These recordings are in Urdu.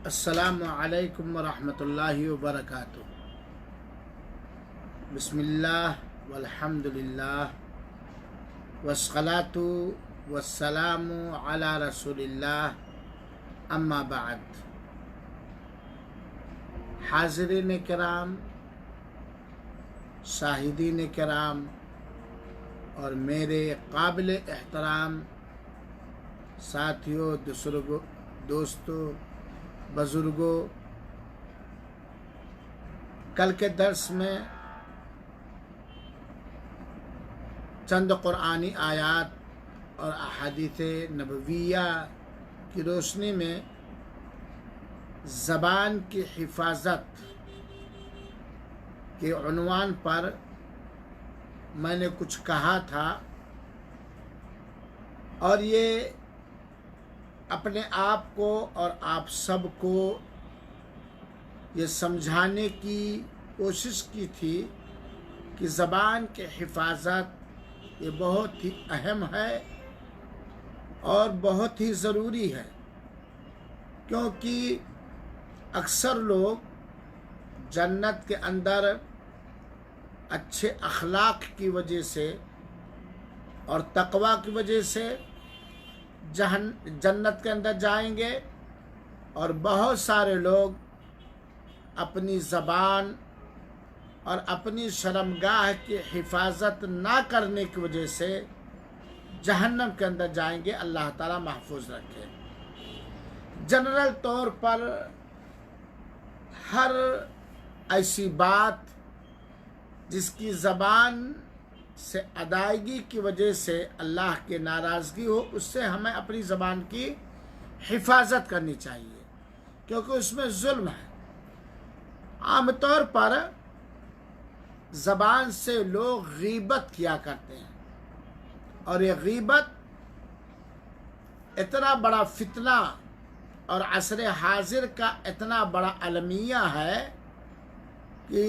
السلام علیکم ورحمۃ اللہ وبرکاتہ۔ بسم اللہ والحمد للہ والصلاۃ والسلام علی رسول اللہ، اما بعد۔ حاضرین کرام، شاہدین کرام اور میرے قابل احترام ساتھیوں، دوستوں، بزرگوں، کل کے درس میں چند قرآنی آیات اور احادیث نبویہ کی روشنی میں زبان کی حفاظت کے عنوان پر میں نے کچھ کہا تھا، اور یہ اپنے آپ کو اور آپ سب کو یہ سمجھانے کی کوشش کی تھی کہ زبان کی حفاظت یہ بہت ہی اہم ہے اور بہت ہی ضروری ہے، کیونکہ اکثر لوگ جنت کے اندر اچھے اخلاق کی وجہ سے اور تقوی کی وجہ سے جنت کے اندر جائیں گے، اور بہت سارے لوگ اپنی زبان اور اپنی شرمگاہ کی حفاظت نہ کرنے کی وجہ سے جہنم کے اندر جائیں گے۔ اللہ تعالیٰ محفوظ رکھے۔ جنرل طور پر ہر ایسی بات جس کی زبان سے ادائیگی کی وجہ سے اللہ کی ناراضگی ہو، اس سے ہمیں اپنی زبان کی حفاظت کرنی چاہیے، کیونکہ اس میں ظلم ہے۔ عام طور پر زبان سے لوگ غیبت کیا کرتے ہیں، اور یہ غیبت اتنا بڑا فتنہ اور عصر حاضر کا اتنا بڑا المیہ ہے کہ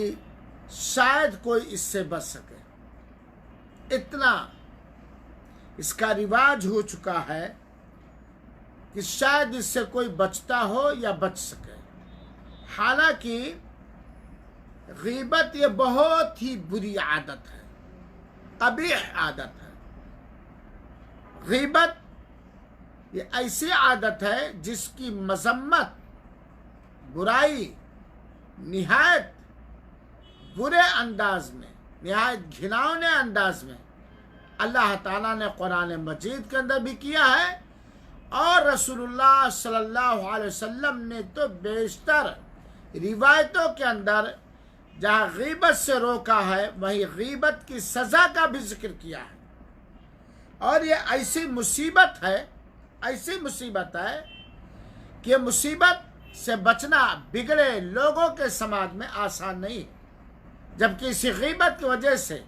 شاید کوئی اس سے بچ سکے۔ اتنا اس کا رواج ہو چکا ہے کہ شاید اس سے کوئی بچتا ہو یا بچ سکے۔ حالانکہ غیبت یہ بہت ہی بری عادت ہے، قبیح عادت ہے۔ غیبت یہ ایسی عادت ہے جس کی مذمت، برائی نہایت برے انداز میں، نہایت گھناؤنے انداز میں اللہ تعالیٰ نے قرآن مجید کے اندر بھی کیا ہے، اور رسول اللہ صلی اللہ علیہ وسلم نے تو بیشتر روایتوں کے اندر جہاں غیبت سے روکا ہے، وہیں غیبت کی سزا کا بھی ذکر کیا ہے۔ اور یہ ایسی مصیبت ہے کہ یہ مصیبت سے بچنا بگڑے لوگوں کے سماج میں آسان نہیں، جبکہ اسی غیبت کی وجہ سے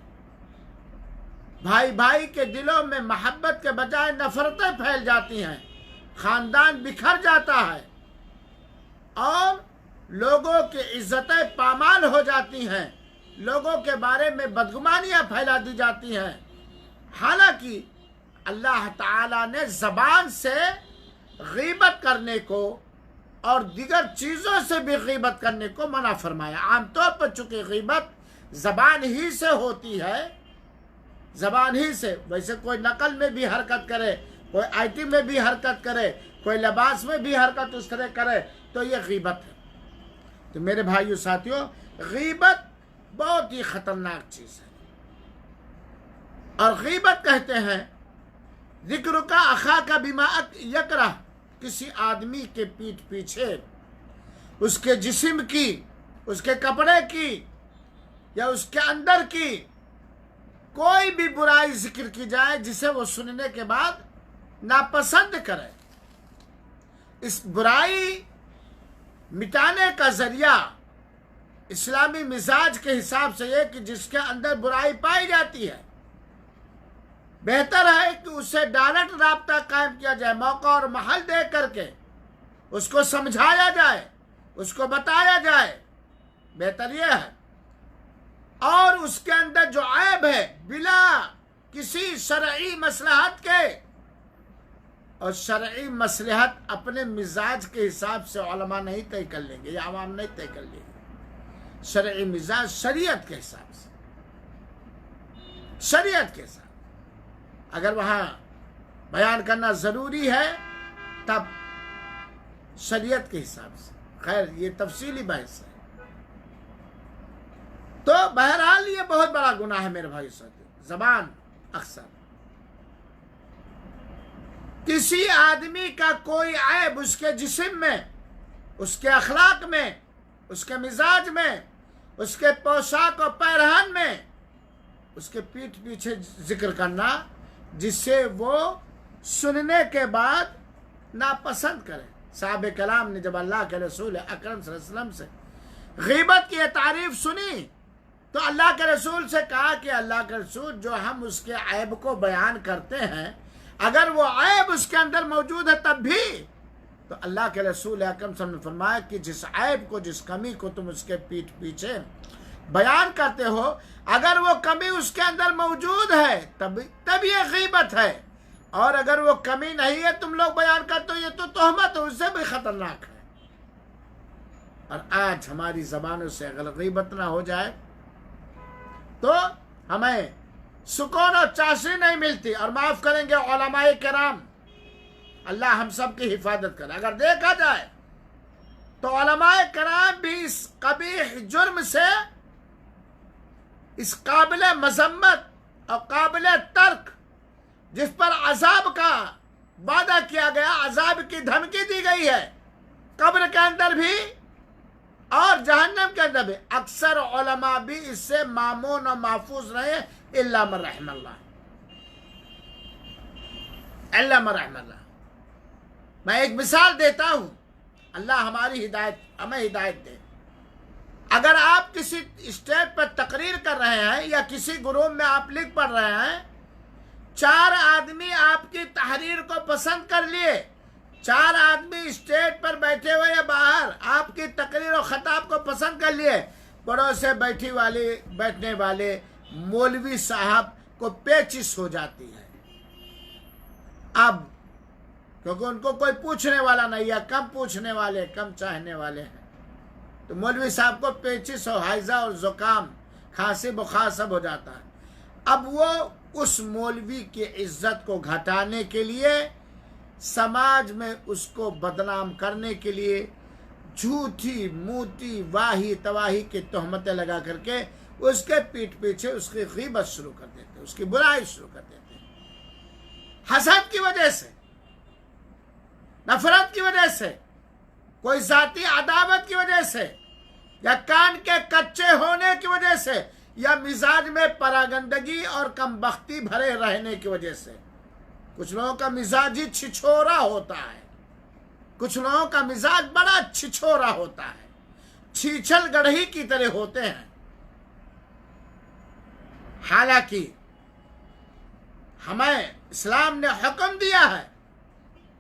بھائی کے دلوں میں محبت کے بجائے نفرتیں پھیل جاتی ہیں، خاندان بکھر جاتا ہے، اور لوگوں کی عزتیں پامال ہو جاتی ہیں، لوگوں کے بارے میں بدگمانیاں پھیلا دی جاتی ہیں۔ حالانکہ اللہ تعالیٰ نے زبان سے غیبت کرنے کو اور دیگر چیزوں سے بھی غیبت کرنے کو منع فرمایا۔ عام طور پر چونکہ غیبت زبان ہی سے ہوتی ہے، زبان ہی سے، ویسے کوئی نقل میں بھی حرکت کرے، کوئی آئی ٹی میں بھی حرکت کرے، کوئی لباس میں بھی حرکت اس طرح کرے تو یہ غیبت ہے۔ تو میرے بھائیو ساتھیوں، غیبت بہت ہی خطرناک چیز ہے، اور غیبت کہتے ہیں ذکر کا اخا کا بما یکرہ، کسی آدمی کے پیٹھ پیچھے اس کے جسم کی، اس کے کپڑے کی یا اس کے اندر کی کوئی بھی برائی ذکر کی جائے جسے وہ سننے کے بعد ناپسند کرے۔ اس برائی مٹانے کا ذریعہ اسلامی مزاج کے حساب سے یہ کہ جس کے اندر برائی پائی جاتی ہے، بہتر ہے کہ اس سے ڈائریکٹ رابطہ قائم کیا جائے، موقع اور محل دے کر کے اس کو سمجھایا جائے، اس کو بتایا جائے، بہتر یہ ہے۔ اور اس کے اندر جو عیب ہے بلا کسی شرعی مصلحت کے اور شرعی مصلحت اپنے مزاج کے حساب سے علماء نہیں طے کر لیں گے یا عوام نہیں طے کر لیں گے. شرعی مزاج شریعت کے حساب سے، شریعت کے ساتھ اگر وہاں بیان کرنا ضروری ہے تب شریعت کے حساب سے. خیر یہ تفصیلی بحث ہے. تو بہرحال یہ بہت بڑا گناہ ہے میرے بھائی ساتھی. زبان اکثر کسی آدمی کا کوئی عیب اس کے جسم میں، اس کے اخلاق میں، اس کے مزاج میں، اس کے پوشاک و پیرہن میں، اس کے پیٹھ پیچھے ذکر کرنا جس سے وہ سننے کے بعد ناپسند کرے. صاحب کلام نے جب اللہ کے رسول اکرم صلی اللہ علیہ وسلم سے غیبت کی تعریف سنی تو اللہ کے رسول سے کہا کہ اللہ کے رسول جو ہم اس کے عیب کو بیان کرتے ہیں اگر وہ عیب اس کے اندر موجود ہے تب بھی. تو اللہ کے رسول اکرم صلی اللہ علیہ وسلم نے فرمایا کہ جس عیب کو، جس کمی کو تم اس کے پیٹھ پیچھے بیان کرتے ہو اگر وہ کمی اس کے اندر موجود ہے تب یہ غیبت ہے، اور اگر وہ کمی نہیں ہے تم لوگ بیان کرتے ہو یہ تو تہمت ہے، اس سے بھی خطرناک ہے. اور آج ہماری زبانوں سے اگر غیبت نہ ہو جائے تو ہمیں سکون اور چاشنی نہیں ملتی. اور معاف کریں گے علماء کرام، اللہ ہم سب کی حفاظت کرے. اگر دیکھا جائے تو علماء کرام بھی اس قبیح جرم سے، اس قابل مذمت اور قابل ترک جس پر عذاب کا وعدہ کیا گیا، عذاب کی دھمکی دی گئی ہے قبر کے اندر بھی اور جہنم کے اندر بھی، اکثر علماء بھی اس سے مامون و محفوظ رہے الا من رحم اللہ، الا من رحم اللہ. میں ایک مثال دیتا ہوں، اللہ ہماری ہمیں ہدایت دے. اگر آپ کسی اسٹیج پر تقریر کر رہے ہیں یا کسی گروپ میں آپ لکھ پڑھ رہے ہیں، 4 آدمی آپ کی تحریر کو پسند کر لیے، 4 آدمی اسٹیج پر بیٹھے ہوئے یا باہر آپ کی تقریر و خطاب کو پسند کر لیے، پڑوس سے بیٹھنے والے مولوی صاحب کو پیچس ہو جاتی ہے. اب کیونکہ ان کو کوئی پوچھنے والا نہیں ہے، کم پوچھنے والے، کم چاہنے والے ہیں، تو مولوی صاحب کو پیچس اور ہائزہ اور زکام، کھانسی بخار سب ہو جاتا ہے. اب وہ اس مولوی کی عزت کو گھٹانے کے لیے، سماج میں اس کو بدنام کرنے کے لیے جھوٹی موٹی واہی تواہی کی تہمتیں لگا کر کے اس کے پیٹھ پیچھے اس کی غیبت شروع کر دیتے، اس کی برائی شروع کر دیتے، حسد کی وجہ سے، نفرت کی وجہ سے، کوئی ذاتی عداوت کی وجہ سے، یا کان کے کچے ہونے کی وجہ سے، یا مزاج میں پراگندگی اور کم بختی بھرے رہنے کی وجہ سے. کچھ لوگوں کا مزاج ہی چھچھورا ہوتا ہے، کچھ لوگوں کا مزاج بڑا چھچھورا ہوتا ہے، چھیچھل گڑھی کی طرح ہوتے ہیں. حالانکہ ہمیں اسلام نے حکم دیا ہے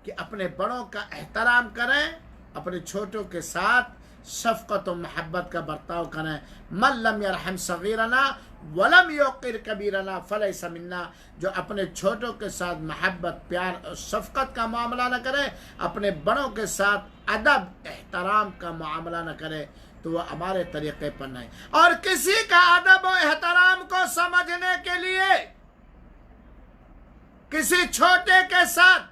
کہ اپنے بڑوں کا احترام کریں، اپنے چھوٹوں کے ساتھ شفقت و محبت کا برتاؤ کریں. من لم یرحم صغیرنا ولم یوقر کبیرنا فلیس منا. جو اپنے چھوٹوں کے ساتھ محبت، پیار اور شفقت کا معاملہ نہ کرے، اپنے بڑوں کے ساتھ ادب احترام کا معاملہ نہ کرے تو وہ ہمارے طریقے پر نہیں. اور کسی کا ادب و احترام کو سمجھنے کے لیے، کسی چھوٹے کے ساتھ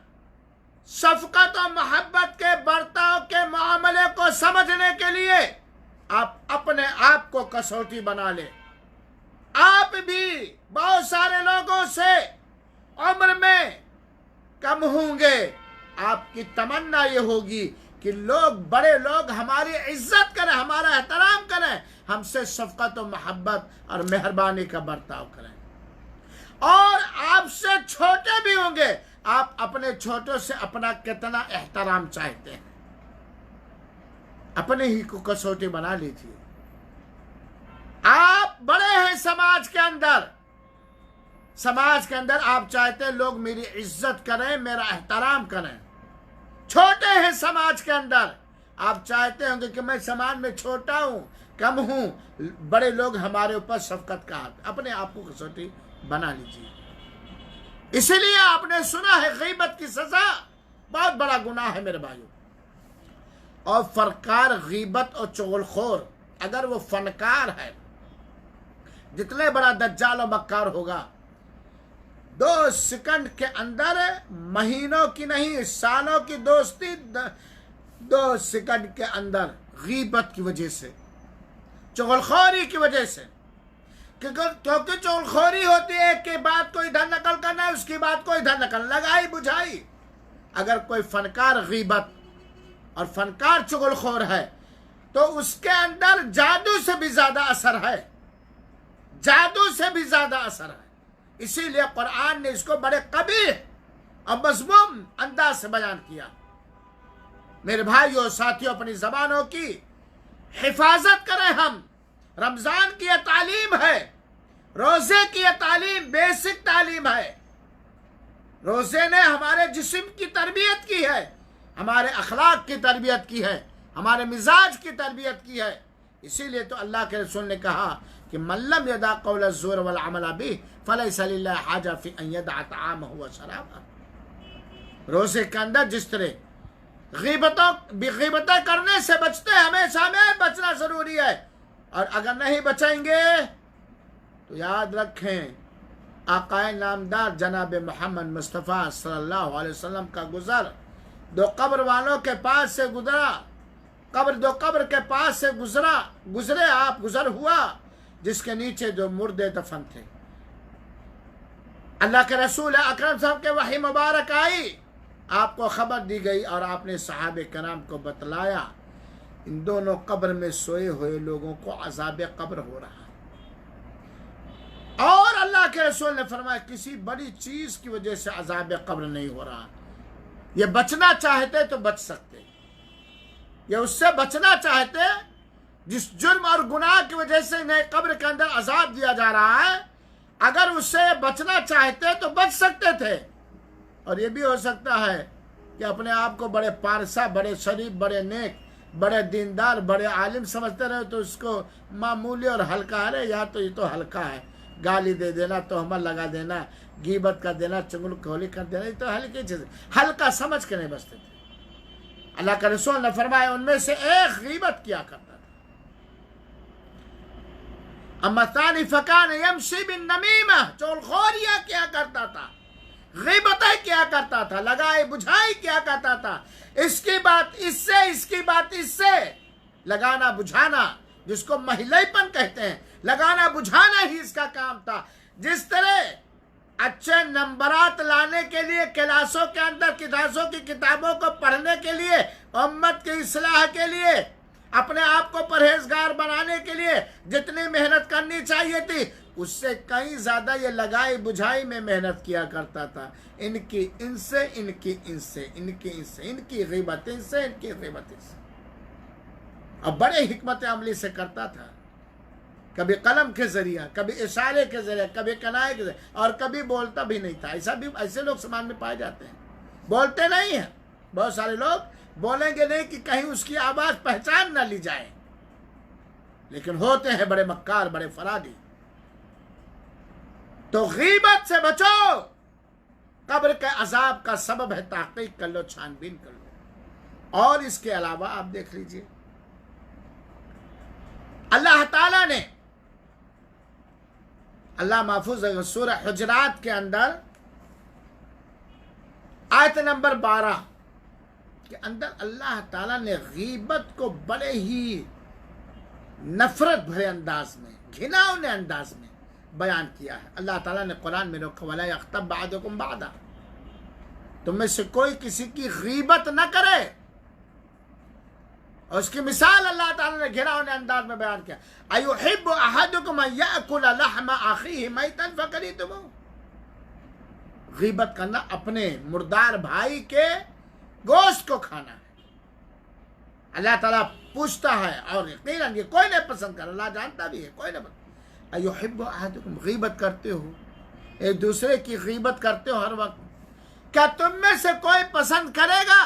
شفقت و محبت کے برتاؤ کے معاملے کو سمجھنے کے لیے آپ اپنے آپ کو کسوٹی بنا لیں. آپ بھی بہت سارے لوگوں سے عمر میں کم ہوں گے، آپ کی تمنا یہ ہوگی کہ بڑے لوگ ہماری عزت کریں، ہمارا احترام کریں، ہم سے شفقت و محبت اور مہربانی کا برتاؤ کریں. اور آپ سے چھوٹے بھی ہوں گے، آپ اپنے چھوٹوں سے اپنا کتنا احترام چاہتے ہیں، اپنے ہی کو کسوٹی بنا لیجیے. آپ بڑے ہیں سماج کے اندر آپ چاہتے ہیں لوگ میری عزت کریں، میرا احترام کریں. چھوٹے ہیں سماج کے اندر، آپ چاہتے ہوں گے کہ میں سماج میں چھوٹا ہوں، کم ہوں، بڑے لوگ ہمارے اوپر شفقت کا اپنے آپ کو کسوٹی بنا لیجیے. اسی لیے آپ نے سنا ہے غیبت کی سزا بہت بڑا گناہ ہے میرے بھائیوں. اور فنکار غیبت اور چغلخور اگر وہ فنکار ہے جتنے بڑا دجال و مکار ہوگا 2 سیکنڈ کے اندر مہینوں کی نہیں سالوں کی دوستی 2 سیکنڈ کے اندر غیبت کی وجہ سے چغلخوری کی وجہ سے کیونکہ چغلخوری ہوتی ہے ایک کی بات کو ادھر نقل کرنا ہے اس کی بات کو ادھر نقل لگائی بجھائی. اگر کوئی فنکار غیبت اور فنکار چغلخور ہے تو اس کے اندر جادو سے بھی زیادہ اثر ہے جادو سے بھی زیادہ اثر ہے. اسی لیے قرآن نے اس کو بڑے قبیح اور مذموم انداز سے بیان کیا. میرے بھائیوں ساتھیوں اپنی زبانوں کی حفاظت کریں. ہم رمضان کی یہ تعلیم ہے روزے کی یہ تعلیم بیسک تعلیم ہے. روزے نے ہمارے جسم کی تربیت کی ہے ہمارے اخلاق کی تربیت کی ہے ہمارے مزاج کی تربیت کی ہے. اسی لیے تو اللہ کے رسول نے کہا کہ من لم یدع قول الزور والعمل به فلیس للہ حاجہ فی ان یدع طعامہ وشرابہ. روزے کے اندر جس طرح غیبتیں کرنے سے بچتے ہیں ہمیشہ ہمیں بچنا ضروری ہے. اور اگر نہیں بچیں گے تو یاد رکھیں آقا نامدار جناب محمد مصطفیٰ صلی اللہ علیہ وسلم کا گزر 2 قبر والوں کے پاس سے گزرا 2 قبر کے پاس سے گزرے آپ گزر ہوا جس کے نیچے 2 مردے دفن تھے. اللہ کے رسول اکرم صاحب کے وحی مبارک آئی آپ کو خبر دی گئی اور آپ نے صحابہ کرام کو بتلایا ان دونوں قبر میں سوئے ہوئے لوگوں کو عذاب قبر ہو رہا ہے. اور اللہ کے رسول نے فرمایا کسی بڑی چیز کی وجہ سے عذاب قبر نہیں ہو رہا. یہ بچنا چاہتے تو بچ سکتے یہ اس سے بچنا چاہتے جس جرم اور گناہ کی وجہ سے انہیں قبر کے اندر عذاب دیا جا رہا ہے اگر اس سے بچنا چاہتے تو بچ سکتے تھے. اور یہ بھی ہو سکتا ہے کہ اپنے آپ کو بڑے پارسا بڑے شریف بڑے نیک بڑے دیندار بڑے عالم سمجھتے رہے تو اس کو معمولی اور ہلکا ہے یا تو یہ تو ہلکا ہے گالی دے دینا تہمت لگا دینا غیبت کر دینا چغل کھولی کر دینا یہ تو ہلکی چیز ہلکا سمجھ کے نہیں بچتے تھے. اللہ کا رسول نے فرمایا ان میں سے ایک غیبت کیا کرتا تھا. اما ثانی فکان یمشی بالنمیمہ چغلخوریاں کیا کرتا تھا غیبتیں کیا کرتا تھا لگائی بجھائی کیا کرتا تھا. اس کی بات اس سے اس کی بات اس سے لگانا بجھانا جس کو مہلئی پن کہتے ہیں لگانا بجھانا ہی اس کا کام تھا. جس طرح اچھے نمبرات لانے کے لیے کلاسوں کے اندر کلاسوں کی کتابوں کو پڑھنے کے لیے امت کی اصلاح کے لیے اپنے آپ کو پرہیزگار بنانے کے لیے جتنی محنت کرنی چاہیے تھی اس سے کہیں زیادہ یہ لگائی بجھائی میں محنت کیا کرتا تھا. ان کی ان سے ان کی ان سے ان کی ان سے ان کی غیبت ان سے ان کی غیبت ان سے اور بڑے حکمت عملی سے کرتا تھا. کبھی قلم کے ذریعہ کبھی اشارے کے ذریعہ کبھی کنائے کے ذریعہ اور کبھی بولتا بھی نہیں تھا. ایسا بھی ایسے لوگ سماج میں پائے جاتے ہیں بولتے نہیں ہیں. بہت سارے لوگ بولیں گے نہیں کہ کہیں اس کی آواز پہچان نہ لی جائے لیکن ہوتے ہیں بڑے مکار بڑے فرادی. تو غیبت سے بچو قبر کے عذاب کا سبب ہے تحقیق کر لو چھان بین کر لو. اور اس کے علاوہ آپ دیکھ لیجئے اللہ تعالیٰ نے اللہ محفوظ سورہ حجرات کے اندر آیت نمبر 12 کے اندر اللہ تعالیٰ نے غیبت کو بڑے ہی نفرت بھرے انداز میں گھناؤنے انداز میں بیان کیا ہے. اللہ تعالیٰ نے قرآن میں رکھا وَلَا يَغْتَبْ بَعْضُكُمْ بَعْضًا تم میں سے کوئی کسی کی غیبت نہ کرے. اور اس کی مثال اللہ تعالیٰ نے گھناؤنے انداز میں بیان کیا أَيُحِبُّ أَحَدُكُمْ أَن يَأْكُلَ لَحْمَ أَخِيهِ مَيْتًا فَكَرِهْتُمُوهُ غیبت کرنا اپنے مردار بھائی کے گوشت کو کھانا ہے. اللہ تعالیٰ پوچھتا ہے اور یقیناً یہ کوئی نہیں پسند کر اللہ جانتا بھی ہے کوئی نہیں پسند. أَيُحِبُّ أَحَدُكُمْ غیبت کرتے ہو ایک دوسرے کی غیبت کرتے ہو ہر وقت. کیا تم میں سے کوئی پسند کرے گا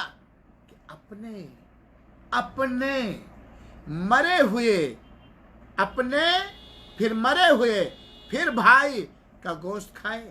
کہ اپنے مرے ہوئے اپنے پھر مرے ہوئے پھر بھائی کا گوشت کھائے.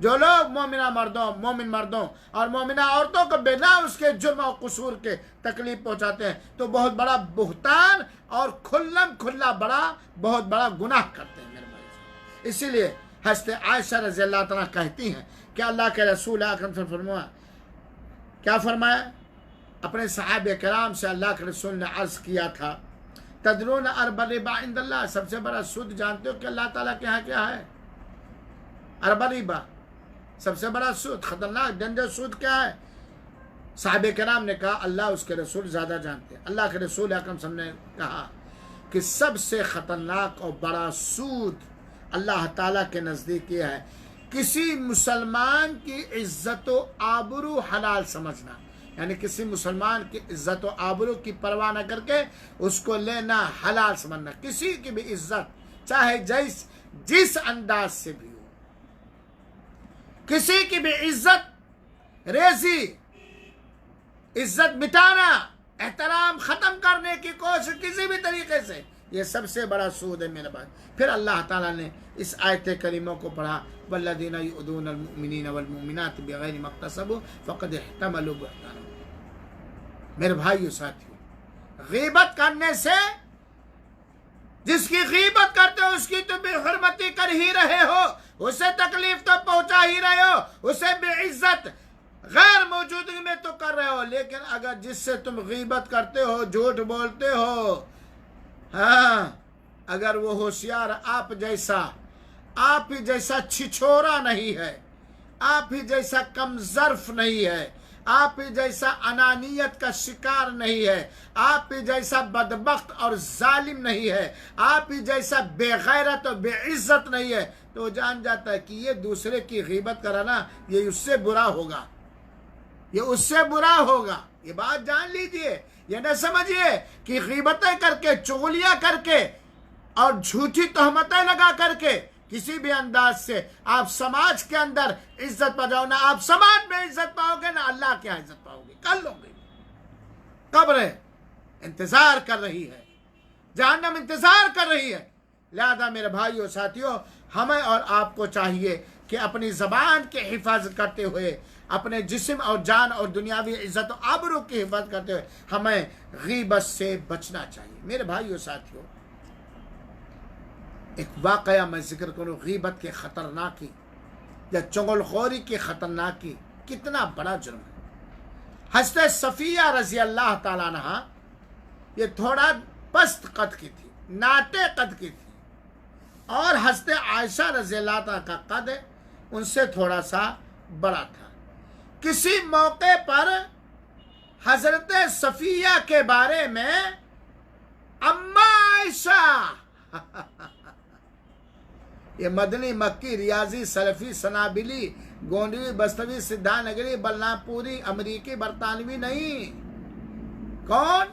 جو لوگ مومن مردوں اور مومنہ عورتوں کو بنا اس کے جرم اور قصور کے تکلیف پہنچاتے ہیں تو بہت بڑا بہتان اور کھلا بہت بڑا گناہ کرتے ہیں میرے بھائی۔ اسی لیے حضرت عائشہ رضی اللہ تعالیٰ کہتی ہیں کہ اللہ کے رسول اکرم صلی اللہ علیہ وسلم کیا فرمایا؟ اپنے صحابہ کرام سے اللہ کے رسول نے عرض کیا تھا، تدرون ارب الربا عند اللہ، سب سے بڑا سود جانتے ہو کہ اللہ تعالیٰ کے ہاں کیا ہے؟ ارب الربا، سب سے بڑا سود، خطرناک ڈینجر سود کیا ہے؟ صحابہ کرام نے کہا اللہ اس کے رسول زیادہ جانتے ہیں۔ اللہ کے رسول اکرم صلی اللہ علیہ وسلم نے کہا کہ سب سے خطرناک اور بڑا سود اللہ تعالیٰ کے نزدیک یہ ہے کسی مسلمان کی عزت و آبرو حلال سمجھنا، یعنی کسی مسلمان کی عزت و آبرو کی پرواہ نہ کر کے اس کو لینا حلال سمجھنا، کسی کی بھی عزت چاہے جس انداز سے بھی ہو، کسی کی بھی عزت ریزی، عزت مٹانا، احترام ختم کرنے کی کوشش کسی بھی طریقے سے، یہ سب سے بڑا سود ہے میرے بھائی۔ پھر اللہ تعالیٰ نے اس آیت کریمہ کو پڑھا، والذین یؤذون المؤمنین والمؤمنات بغیر ما اکتسبوا فقد احتملوا بہتانا۔ میرے بھائیو ساتھیو، غیبت کرنے سے، جس کی غیبت کرتے ہو اس کی تو بے حرمتی کر ہی رہے ہو، اسے تکلیف تو پہنچا ہی رہے ہو، اسے بے عزت غیر موجودگی میں تو کر رہے ہو، لیکن اگر جس سے تم غیبت کرتے ہو، جھوٹ بولتے ہو، ہاں، اگر وہ ہوشیار آپ ہی جیسا چھچھورا نہیں ہے، آپ ہی جیسا کم ظرف نہیں ہے، آپ ہی جیسا انانیت کا شکار نہیں ہے، آپ ہی جیسا بدبخت اور ظالم نہیں ہے، آپ ہی جیسا بے غیرت اور بے عزت نہیں ہے، تو وہ جان جاتا ہے کہ یہ دوسرے کی غیبت کرانا یہ اس سے برا ہوگا، یہ اس سے برا ہوگا۔ یہ بات جان لیجئے، یہ نہ سمجھیے کہ غیبتیں کر کے، چغلیاں کر کے اور جھوٹی تہمتیں لگا کر کے کسی بھی انداز سے آپ سماج کے اندر عزت پا جاؤ، نہ آپ سماج میں عزت پاؤ گے، نہ اللہ کے یہاں عزت پاؤ گے۔ کر لو گے، قبر انتظار کر رہی ہے، جہنم انتظار کر رہی ہے۔ لہذا میرے بھائیو ساتھیو، ہمیں اور آپ کو چاہیے کہ اپنی زبان کی حفاظت کرتے ہوئے، اپنے جسم اور جان اور دنیاوی عزت و آبرو کی حفاظت کرتے ہوئے ہمیں غیبت سے بچنا چاہیے۔ میرے بھائیو ساتھیو، ایک واقعہ میں ذکر کروں غیبت کے خطرناکی یا چغل خوری کی خطرناکی، کتنا بڑا جرم ہے۔ حضرت صفیہ رضی اللہ تعالیٰ عنہا یہ تھوڑا پست قد کی تھی، ناٹے قد کی تھی، اور حضرت عائشہ رضی اللہ تعالیٰ کا قد ان سے تھوڑا سا بڑا تھا۔ کسی موقع پر حضرت صفیہ کے بارے میں اما عائشہ یہ مدنی، مکی، ریاضی، سلفی، سنابلی، گونڈوی، بستوی، سدھا نگری، بلرام پوری، امریکی، برطانوی نہیں، کون؟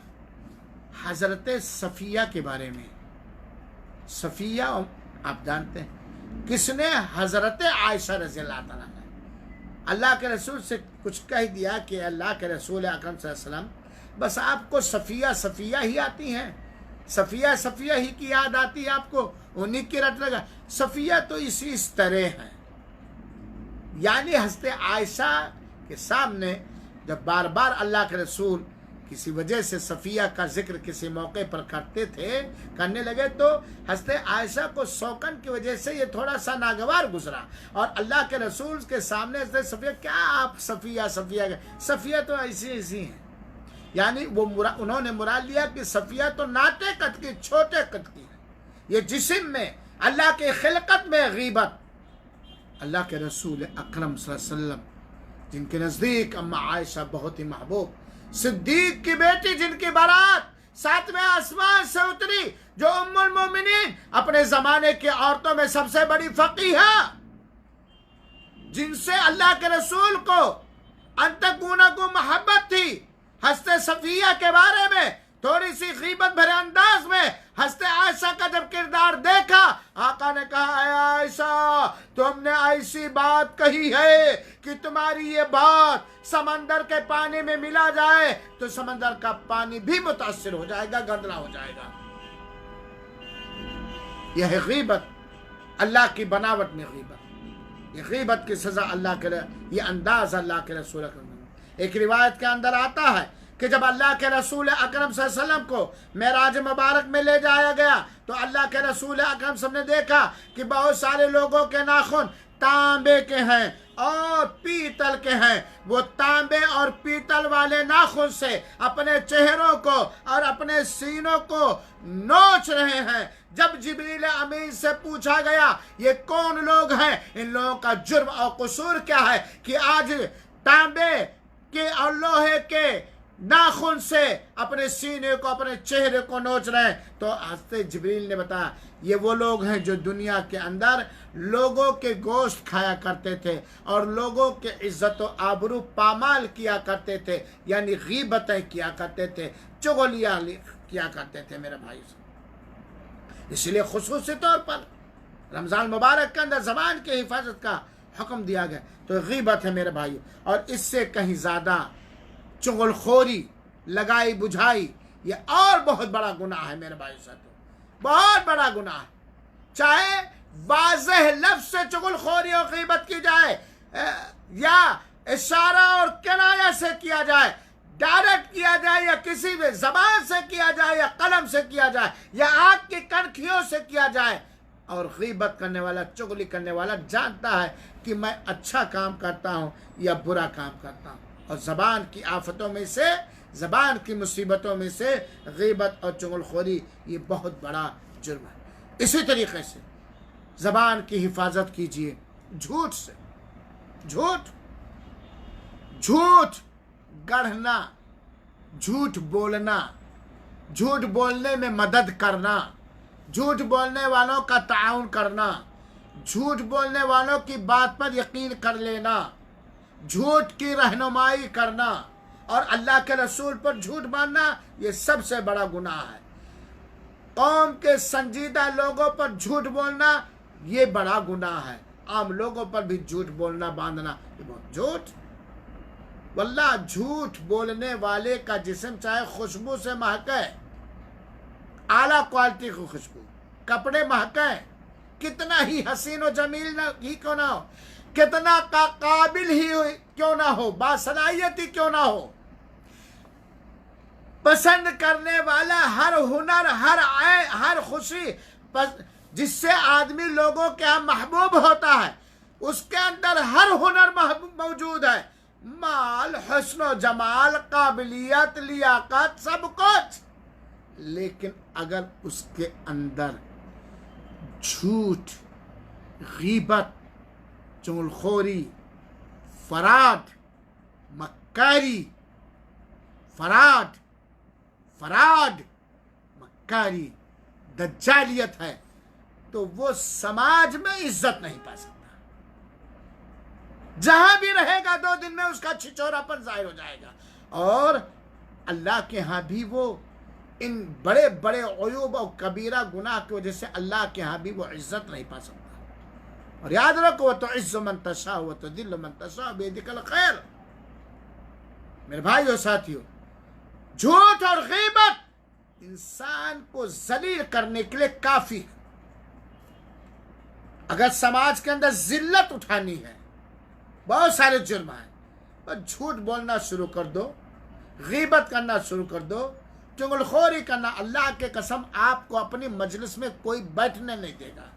حضرت صفیہ کے بارے میں۔ صفیہ آپ جانتے ہیں کس نے؟ حضرت عائشہ رضی اللہ تعالیٰ نے اللہ کے رسول سے کچھ کہہ دیا کہ اللہ کے رسول اکرم صلی اللہ علیہ وسلم بس آپ کو صفیہ ہی آتی ہیں، صفیہ ہی کی یاد آتی ہے آپ کو، انہیں کی رٹ لگا۔ صفیہ تو اس طرح ہے، یعنی حضرت عائشہ کے سامنے جب بار بار اللہ کے رسول کسی وجہ سے صفیہ کا ذکر کسی موقع پر کرنے لگے تو حضرت عائشہ کو سوکن کی وجہ سے یہ تھوڑا سا ناگوار گزرا، اور اللہ کے رسول کے سامنے حضرت صفیہ، کیا آپ صفیہ تو ایسی ہیں، یعنی وہ انہوں نے مراد لیا کہ صفیہ تو ناٹے قد کی، چھوٹے قد کی ہے۔ یہ جسم میں، اللہ کے خلقت میں غیبت۔ اللہ کے رسول اکرم صلی اللہ علیہ وسلم جن کے نزدیک اما عائشہ بہت ہی محبوب، صدیق کی بیٹی جن کی بارات 7ویں آسمان سے اتری، جو ام المومنین، اپنے زمانے کی عورتوں میں سب سے بڑی فقیہہ، جن سے اللہ کے رسول کو انتقونہ کو محبت تھی، حضرت صفیہ کے بارے میں تھوڑی سی غیبت بھرے انداز میں حضرت عائشہ کا جب کردار دیکھا، آقا نے کہا اے عائشہ، تم نے ایسی بات کہی ہے کہ تمہاری یہ بات سمندر کے پانی میں ملا جائے تو سمندر کا پانی بھی متاثر ہو جائے گا، گندلا ہو جائے گا۔ یہ ہے غیبت، اللہ کی بناوٹ میں غیبت۔ یہ غیبت کی سزا اللہ کے یہ انداز اللہ کے رسول اکرم۔ ایک روایت کے اندر آتا ہے کہ جب اللہ کے رسول اکرم صلی اللہ علیہ وسلم کو معراج مبارک میں لے جایا گیا تو اللہ کے رسول اکرم صلی اللہ علیہ وسلم نے دیکھا کہ بہت سارے لوگوں کے ناخن تانبے کے ہیں اور پیتل کے ہیں۔ وہ تانبے اور پیتل والے ناخن سے اپنے چہروں کو اور اپنے سینوں کو نوچ رہے ہیں۔ جب جبریل امین سے پوچھا گیا یہ کون لوگ ہیں، ان لوگوں کا جرم اور قصور کیا ہے کہ آج تانبے کے اور لوہے کے ناخن سے اپنے سینے کو اپنے چہرے کو نوچ رہے ہیں؟ تو حضرت جبریل نے بتایا یہ وہ لوگ ہیں جو دنیا کے اندر لوگوں کے گوشت کھایا کرتے تھے اور لوگوں کے عزت و آبرو پامال کیا کرتے تھے، یعنی غیبتیں کیا کرتے تھے، چغلیاں کیا کرتے تھے میرے بھائی سے۔ اس لیے خصوصی طور پر رمضان مبارک کے اندر زبان کی حفاظت کا حکم دیا گیا۔ تو غیبت ہے میرے بھائی، اور اس سے کہیں زیادہ چغل خوری، لگائی بجھائی، یہ اور بہت بڑا گناہ ہے میرے بھائی ساتھیو، بہت بڑا گناہ ہے۔ چاہے واضح لفظ سے چغل خوری اور غیبت کی جائے یا اشارہ اور کنایہ سے کیا جائے، ڈائریکٹ کیا جائے یا کسی بھی زبان سے کیا جائے یا قلم سے کیا جائے یا آنکھ کی کنکھیوں سے کیا جائے، اور غیبت کرنے والا، چغلی کرنے والا جانتا ہے کہ میں اچھا کام کرتا ہوں یا برا کام کرتا ہوں۔ اور زبان کی آفتوں میں سے، زبان کی مصیبتوں میں سے غیبت اور چغل خوری یہ بہت بڑا جرم ہے۔ اسی طریقے سے زبان کی حفاظت کیجیے جھوٹ سے۔ جھوٹ گڑھنا، جھوٹ بولنا، جھوٹ بولنے میں مدد کرنا، جھوٹ بولنے والوں کا تعاون کرنا، جھوٹ بولنے والوں کی بات پر یقین کر لینا، جھوٹ کی رہنمائی کرنا اور اللہ کے رسول پر جھوٹ ماننا، یہ سب سے بڑا گناہ ہے۔ قوم کے سنجیدہ لوگوں پر جھوٹ بولنا یہ بڑا گناہ ہے۔ عام لوگوں پر بھی جھوٹ بولنا، باندھنا، یہ بہت جھوٹ۔ واللہ جھوٹ بولنے والے کا جسم چاہے خوشبو سے مہکے، اعلیٰ کوالٹی کی خوشبو، کپڑے مہکیں، کتنا ہی حسین و جمیل ہی کیوں نہ ہو، کتنا کا قابل ہی کیوں نہ ہو، باصلاحیت ہی کیوں نہ ہو، پسند کرنے والا ہر ہنر، ہر خوشی جس سے آدمی لوگوں کے ہاں محبوب ہوتا ہے، اس کے اندر ہر ہنر موجود ہے، مال، حسن و جمال، قابلیت، لیاقت، سب کچھ، لیکن اگر اس کے اندر جھوٹ، غیبت، چغل خوری، فراڈ، مکاری، مکاری، دجالیت ہے تو وہ سماج میں عزت نہیں پا سکتا۔ جہاں بھی رہے گا 2 دن میں اس کا چھچورا پن ظاہر ہو جائے گا، اور اللہ کے ہاں بھی وہ ان بڑے بڑے عیوب اور کبیرہ گناہ کی وجہ سے اللہ کے ہاں بھی وہ عزت نہیں پا سکتا۔ اور یاد رکھو وَتُعِزُّ مَن تَشَاءُ وَتُذِلُّ مَن تَشَاءُ بِيَدِكَ الْخَيْرُ۔ میرے بھائیو ساتھیو، جھوٹ اور غیبت انسان کو ذلیل کرنے کے لیے کافی ہے۔ اگر سماج کے اندر ذلت اٹھانی ہے، بہت سارے جرم ہیں، بس جھوٹ بولنا شروع کر دو، غیبت کرنا شروع کر دو، چغل خوری کرنا، اللہ کے قسم آپ کو اپنی مجلس میں کوئی بیٹھنے نہیں دے گا،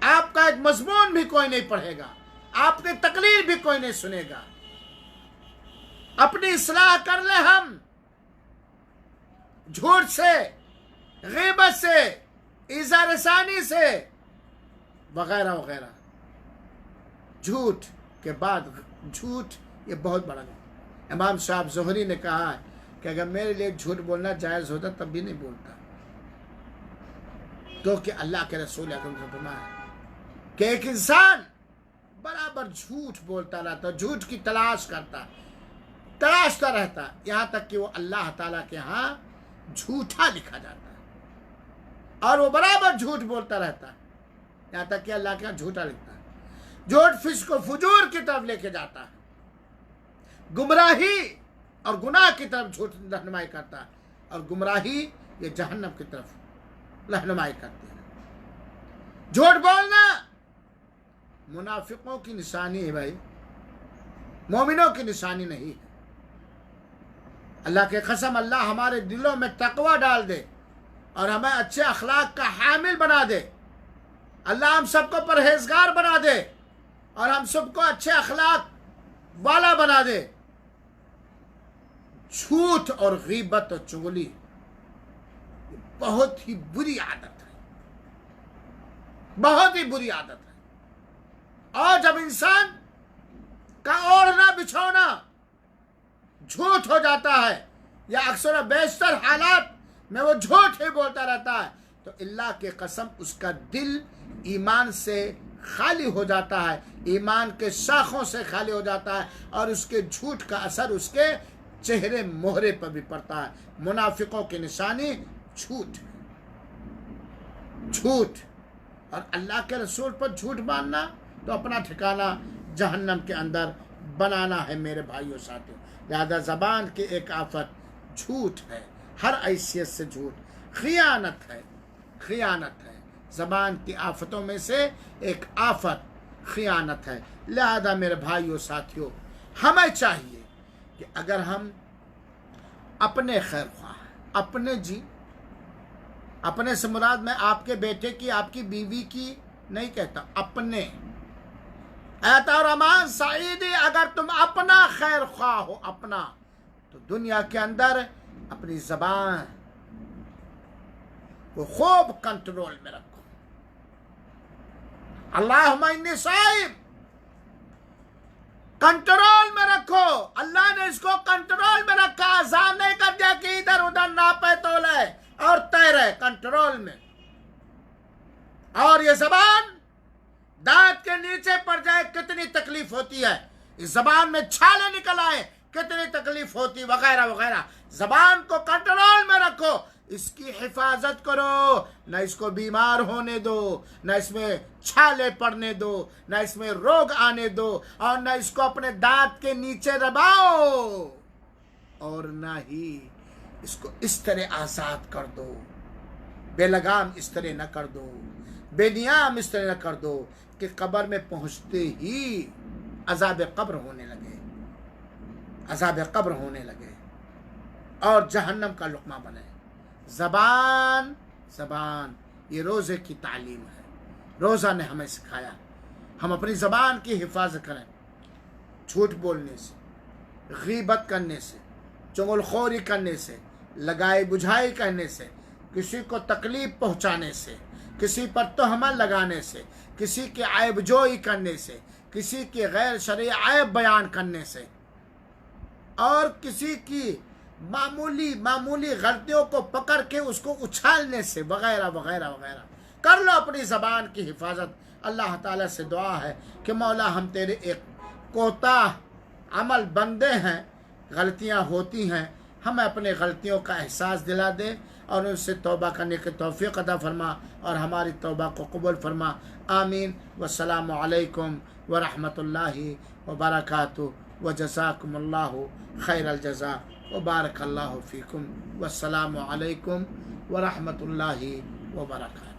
آپ کا ایک مضمون بھی کوئی نہیں پڑھے گا، آپ کی تقریر بھی کوئی نہیں سنے گا۔ اپنی اصلاح کر لیں ہم، جھوٹ سے، غیبت سے، ایذا رسانی سے، وغیرہ وغیرہ۔ جھوٹ کے بعد جھوٹ یہ بہت بڑا ہے۔ امام صاحب زہری نے کہا ہے کہ اگر میرے لیے جھوٹ بولنا جائز ہوتا تب بھی نہیں بولتا، کیونکہ اللہ کے رسول اکرم نے فرمایا کہ ایک انسان برابر جھوٹ بولتا رہتا، جھوٹ کی تلاشتا رہتا، یہاں تک کہ وہ اللہ تعالیٰ کے ہاں جھوٹا لکھا جاتا ہے، اور وہ برابر جھوٹ بولتا رہتا ہے یہاں تک کہ اللہ کے ہاں جھوٹا لکھتا ہے۔ جھوٹ فسق و فجور کی طرف لے کے جاتا ہے، گمراہی اور گناہ کی طرف جھوٹ رہنمائی کرتا ہے، اور گمراہی یہ جہنم کی طرف رہنمائی کرتی ہے۔ جھوٹ بولنا منافقوں کی نشانی ہے بھائی، مومنوں کی نشانی نہیں ہے۔ اللہ کے قسم اللہ ہمارے دلوں میں تقوی ڈال دے اور ہمیں اچھے اخلاق کا حامل بنا دے، اللہ ہم سب کو پرہیزگار بنا دے اور ہم سب کو اچھے اخلاق والا بنا دے۔ جھوٹ اور غیبت اور چغلی بہت ہی بری عادت ہے، بہت ہی بری عادت ہے۔ اور جب انسان کا اوڑھنا بچھونا جھوٹ ہو جاتا ہے یا اکثر و بیشتر حالات میں وہ جھوٹ ہی بولتا رہتا ہے تو اللہ کے قسم اس کا دل ایمان سے خالی ہو جاتا ہے، ایمان کے شاخوں سے خالی ہو جاتا ہے اور اس کے جھوٹ کا اثر اس کے چہرے مہرے پر بھی پڑتا ہے۔ منافقوں کی نشانی جھوٹ، جھوٹ اور اللہ کے رسول پر جھوٹ باندھنا تو اپنا ٹھکانہ جہنم کے اندر بنانا ہے میرے بھائیوں ساتھیوں۔ لہذا زبان کی ایک آفت جھوٹ ہے، ہر حیثیت سے جھوٹ، خیانت ہے، خیانت ہے۔ زبان کی آفتوں میں سے ایک آفت خیانت ہے۔ لہذا میرے بھائیوں ساتھیوں ہمیں چاہیے کہ اگر ہم اپنے خیر خواہ، اپنے سے مراد میں آپ کے بیٹے کی، آپ کی بیوی کی نہیں کہتا، اپنے رحمان سعیدی اگر تم اپنا خیر خواہ ہو اپنا، تو دنیا کے اندر اپنی زبان کو خوب کنٹرول میں رکھو۔ اللہم انی صائم، کنٹرول میں رکھو۔ اللہ نے اس کو کنٹرول میں رکھا، آزاد نہیں کر دیا کہ ادھر ادھر ناپے تولے اور تیرے، کنٹرول میں۔ اور یہ زبان دانت کے نیچے پڑ جائے کتنی تکلیف ہوتی ہے، اس زبان میں چھالے نکل آئے کتنی تکلیف ہوتی، وغیرہ وغیرہ۔ زبان کو کنٹرول میں رکھو، اس کی حفاظت کرو، نہ اس کو بیمار ہونے دو، نہ اس میں چھالے پڑنے دو، نہ اس میں روگ آنے دو، اور نہ اس کو اپنے دانت کے نیچے دباؤ، اور نہ ہی اس کو اس طرح آزاد کر دو، بے لگام اس طرح نہ کر دو، بے نیام اس طرح نہ کر دو کہ قبر میں پہنچتے ہی عذاب قبر ہونے لگے، عذاب قبر ہونے لگے اور جہنم کا لقمہ بنے۔ زبان یہ روزے کی تعلیم ہے، روزہ نے ہمیں سکھایا ہم اپنی زبان کی حفاظت کریں، جھوٹ بولنے سے، غیبت کرنے سے، چغل خوری کرنے سے، لگائی بجھائی کرنے سے، کسی کو تکلیف پہنچانے سے، کسی پر تہمت لگانے سے، کسی کی عیب جوئی کرنے سے، کسی کی غیر شرعی عیب بیان کرنے سے، اور کسی کی معمولی غلطیوں کو پکڑ کے اس کو اچھالنے سے، وغیرہ وغیرہ وغیرہ۔ کر لو اپنی زبان کی حفاظت۔ اللہ تعالیٰ سے دعا ہے کہ مولا ہم تیرے ایک کوتاہ عمل بندے ہیں، غلطیاں ہوتی ہیں، ہمیں اپنے غلطیوں کا احساس دلا دے اور ان سے توبہ کرنے کی توفیق عطا فرما اور ہماری توبہ کو قبول فرما۔ آمین۔ والسلام علیکم ورحمۃ اللہ وبرکاتہ، وجزاکم اللہ خیر الجزاء، وبارک اللہ فیکم، والسلام علیکم ورحمۃ اللہ وبرکاتہ۔